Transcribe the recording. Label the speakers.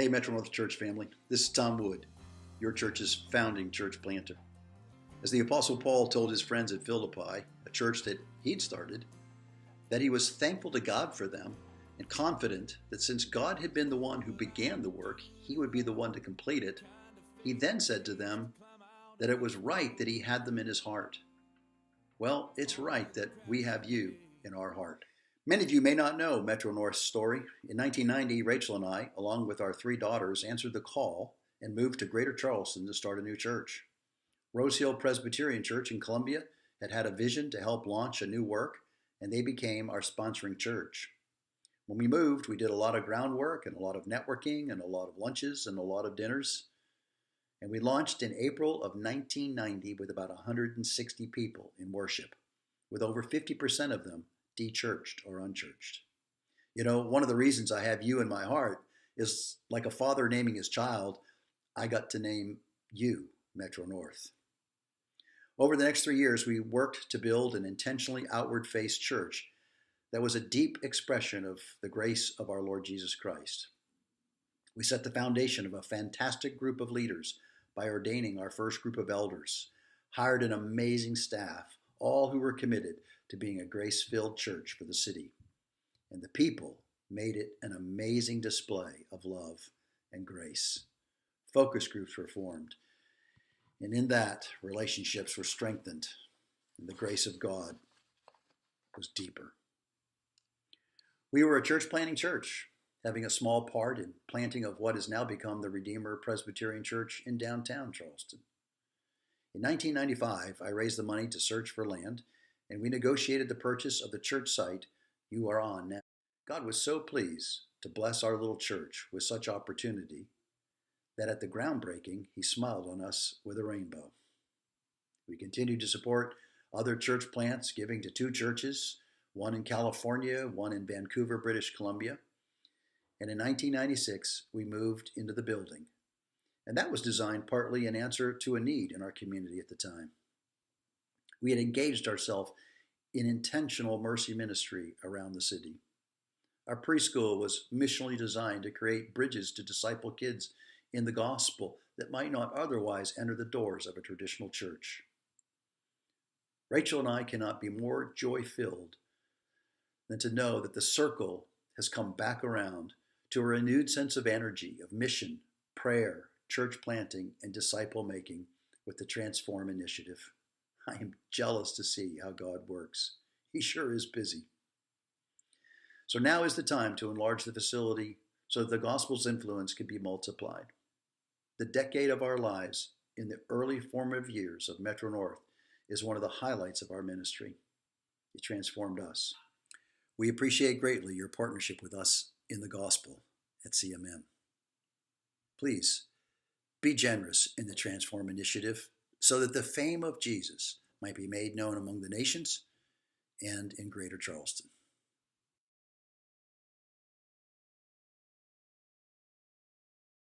Speaker 1: Hey, Metro North Church family. This is Tom Wood, your church's founding church planter. As the Apostle Paul told his friends at Philippi, a church that he'd started, that he was thankful to God for them and confident that since God had been the one who began the work, he would be the one to complete it, he then said to them that it was right that he had them in his heart. Well, it's right that we have you in our heart. Many of you may not know Metro North's story. In 1990, Rachel and I, along with our 3 daughters, answered the call and moved to Greater Charleston to start a new church. Rose Hill Presbyterian Church in Columbia had had a vision to help launch a new work, and they became our sponsoring church. When we moved, we did a lot of groundwork and a lot of networking and a lot of lunches and a lot of dinners. And we launched in April of 1990 with about 160 people in worship, with over 50% of them de-churched or unchurched. You know, one of the reasons I have you in my heart is like a father naming his child, I got to name you Metro North. Over the next 3 years, we worked to build an intentionally outward-faced church that was a deep expression of the grace of our Lord Jesus Christ. We set the foundation of a fantastic group of leaders by ordaining our first group of elders, hired an amazing staff, all who were committed to being a grace-filled church for the city. And the people made it an amazing display of love and grace. Focus groups were formed, and in that, relationships were strengthened, and the grace of God was deeper. We were a church planting church, having a small part in planting of what has now become the Redeemer Presbyterian Church in downtown Charleston. In 1995, I raised the money to search for land, and we negotiated the purchase of the church site you are on now. God was so pleased to bless our little church with such opportunity that at the groundbreaking, he smiled on us with a rainbow. We continued to support other church plants, giving to 2 churches, one in California, one in Vancouver, British Columbia. And in 1996, we moved into the building. And that was designed partly in answer to a need in our community at the time. We had engaged ourselves in intentional mercy ministry around the city. Our preschool was missionally designed to create bridges to disciple kids in the gospel that might not otherwise enter the doors of a traditional church. Rachel and I cannot be more joy-filled than to know that the circle has come back around to a renewed sense of energy, of mission, prayer, church planting, and disciple making with the Transform Initiative. I am jealous to see how God works. He sure is busy. So now is the time to enlarge the facility so that the gospel's influence can be multiplied. The decade of our lives in the early formative years of Metro North is one of the highlights of our ministry. It transformed us. We appreciate greatly your partnership with us in the gospel at CMM. Please be generous in the Transform Initiative so that the fame of Jesus might be made known among the nations and in Greater Charleston.